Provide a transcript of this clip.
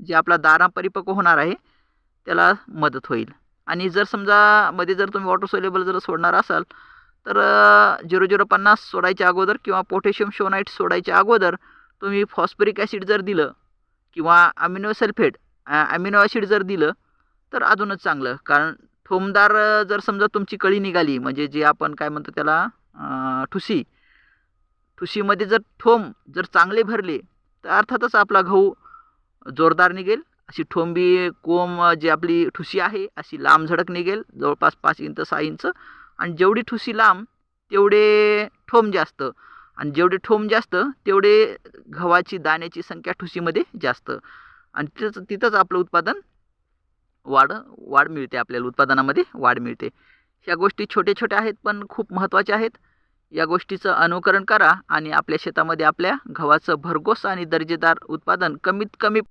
जे आपला दाणा परिपक्व होणार आहे त्याला मदत होईल. आणि जर समजा मध्ये जर तुम्ही वॉटर सोल्युबल जर सोडणार असाल तर 0050 सोडायच्या अगोदर किंवा पोटॅशियम शोनाइट सोडायच्या अगोदर तुम्ही फॉस्फरिक ॲसिड जर दिलं किंवा अमिनो सल्फेट अमिनो ॲसिड जर दिलं तर अजूनच चांगलं. कारण थोमदार जर समजा तुमची कळी निघाली म्हणजे जे आपण काय म्हणतो त्याला ठुशीमध्ये जर थोंब जर चांगले भरले तर अर्थातच आपला गहू जोरदार निघेल. अशी ठोंबी कोंब जी आपली ठुशी आहे अशी लांब झडक निघेल, जवळपास 5 इंच 6 इंच. आणि जेवढी ठुशी लांब तेवढे ठोंब जास्त, आणि जेवढे ठोंब जास्त तेवढे गव्हाची दाण्याची संख्या ठुशीमध्ये जास्त, आणि तिथंच आपलं उत्पादन वाढ मिळते, आपल्याला उत्पादनामध्ये वाढ मिळते. ह्या गोष्टी छोट्या छोट्या आहेत पण खूप महत्त्वाच्या आहेत. या गोष्टीचं अनुकरण करा आणि आपल्या शेतामध्ये आपल्या गव्हाचं भरघोस आणि दर्जेदार उत्पादन कमीत कमी